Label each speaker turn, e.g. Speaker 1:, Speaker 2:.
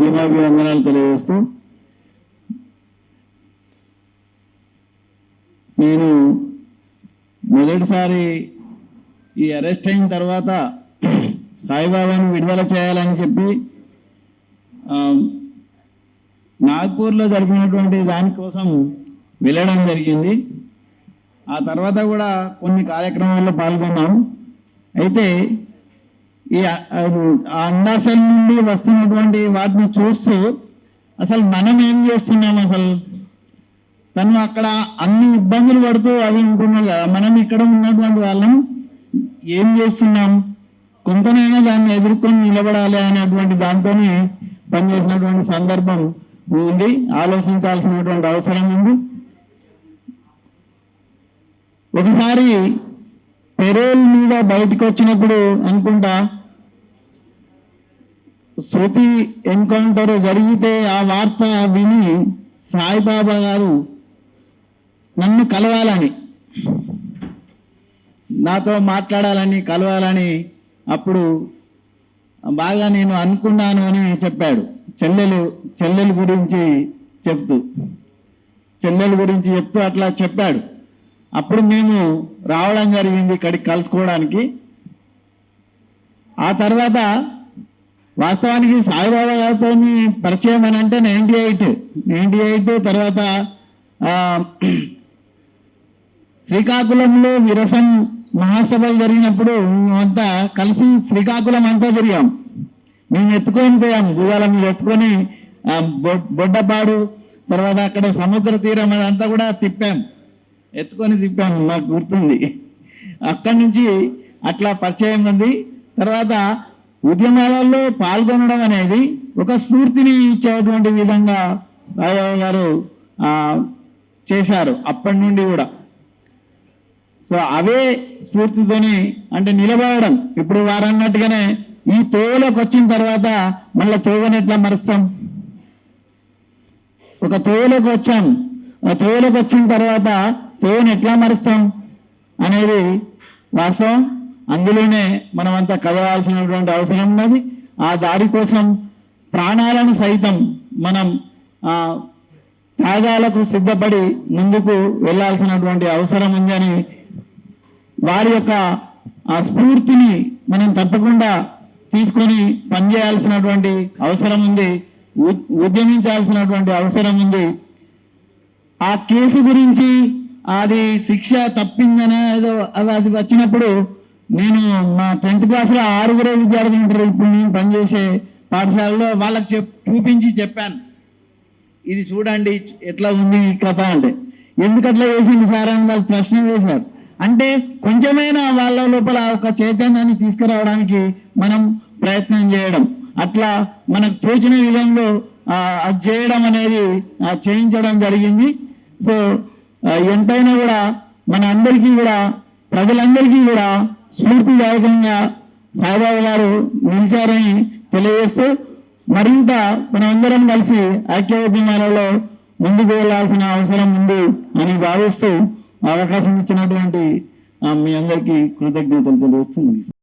Speaker 1: దీనాభివందనాలు తెలియజేస్తూ నేను మొదటిసారి ఈ అరెస్ట్ అయిన తర్వాత సాయిబాబాను విడుదల చేయాలని చెప్పి నాగ్పూర్లో జరిపినటువంటి దానికోసం వెళ్ళడం జరిగింది. ఆ తర్వాత కూడా కొన్ని కార్యక్రమాల్లో పాల్గొన్నాం. అయితే ఈ అండాశల నుండి వస్తున్నటువంటి వాటిని చూస్తూ అసలు మనం ఏం చేస్తున్నాం, అసలు తను అక్కడ అన్ని ఇబ్బందులు పడుతూ అవి ఉంటున్నాం కదా, మనం ఇక్కడ ఉన్నటువంటి వాళ్ళం ఏం చేస్తున్నాం, కొంతనైనా దాన్ని ఎదుర్కొని నిలబడాలి అనేటువంటి దాంతోనే పనిచేసినటువంటి సందర్భం ఉండి ఆలోచించాల్సినటువంటి అవసరం ఉంది. ఒకసారి పెరోల్ మీద బయటకు వచ్చినప్పుడు అనుకుంటా శృతి ఎన్కౌంటర్ జరిగితే ఆ వార్త విని సాయిబాబా గారు నన్ను కలవాలని, నాతో మాట్లాడాలని, కలవాలని అప్పుడు బాగా నేను అనుకున్నాను అని చెప్పాడు. చెల్లెలు గురించి చెప్తూ అట్లా చెప్పాడు. అప్పుడు మేము రావడం జరిగింది ఇక్కడికి కలుసుకోవడానికి. ఆ తర్వాత వాస్తవానికి సాయిబాబా గారితో పరిచయం అని అంటే 98 తర్వాత శ్రీకాకుళంలో విరసం మహాసభలు జరిగినప్పుడు అంతా కలిసి శ్రీకాకుళం అంతా తిరిగాం. మేము ఎత్తుకొని పోయాం, గుగాల మీద ఎత్తుకొని బొడ్డపాడు, తర్వాత అక్కడ సముద్ర తీరం అదంతా కూడా ఎత్తుకొని తిప్పాము, మాకు గుర్తుంది. అక్కడి నుంచి అట్లా పరిచయం ఉంది. తర్వాత ఉద్యమాలలో పాల్గొనడం అనేది ఒక స్ఫూర్తిని ఇచ్చేటువంటి విధంగా సాయిబాబా గారు చేశారు అప్పటి నుండి కూడా. సో అవే స్ఫూర్తితోని అంటే నిలబడడం. ఇప్పుడు వారు అన్నట్టుగానే ఈ తోవలోకి వచ్చిన తర్వాత మళ్ళీ తోవని ఎట్లా మరుస్తాం, ఒక తోవలోకి వచ్చాం, ఆ తోవలోకి వచ్చిన తర్వాత తోవని ఎట్లా మరుస్తాం అనేది వాస్తవం. అందులోనే మనమంతా కదలాల్సినటువంటి అవసరం ఉన్నది. ఆ దారి కోసం ప్రాణాలను సైతం మనం త్యాగాలకు సిద్ధపడి ముందుకు వెళ్ళాల్సినటువంటి అవసరం ఉందని, వారి యొక్క ఆ స్ఫూర్తిని మనం తప్పకుండా తీసుకొని పనిచేయాల్సినటువంటి అవసరం ఉంది, ఉద్యమించాల్సినటువంటి అవసరం ఉంది. ఆ కేసు గురించి అది శిక్ష తప్పిందనే అది వచ్చినప్పుడు నేను మా 10th క్లాస్లో 6 విద్యార్థులు ఉంటారు ఇప్పుడు నేను పనిచేసే పాఠశాలలో, వాళ్ళకి చూపించి చెప్పాను, ఇది చూడండి ఎట్లా ఉంది ఈ కథ అంటే. ఎందుకట్లా చేసింది సార్ అని వాళ్ళు ప్రశ్న వేశారు. అంటే కొంచెమైనా వాళ్ళ లోపల ఒక చైతన్యాన్ని తీసుకురావడానికి మనం ప్రయత్నం చేయడం, అట్లా మనకు తోచిన విధంలో అది చేయడం అనేది చేయించడం జరిగింది. సో ఎంతైనా కూడా మన అందరికీ కూడా, ప్రజలందరికీ కూడా స్ఫూర్తిదాయకంగా సాయిబాబా గారు నిలిచారని తెలియజేస్తూ మరింత మనమందరం కలిసి ఐక్య ఉద్యమాలలో ముందుకు వెళ్లాల్సిన అవసరం ఉంది అని భావిస్తూ అవకాశం ఇచ్చినటువంటి మీ అందరికీ కృతజ్ఞతలు తెలియజేస్తూ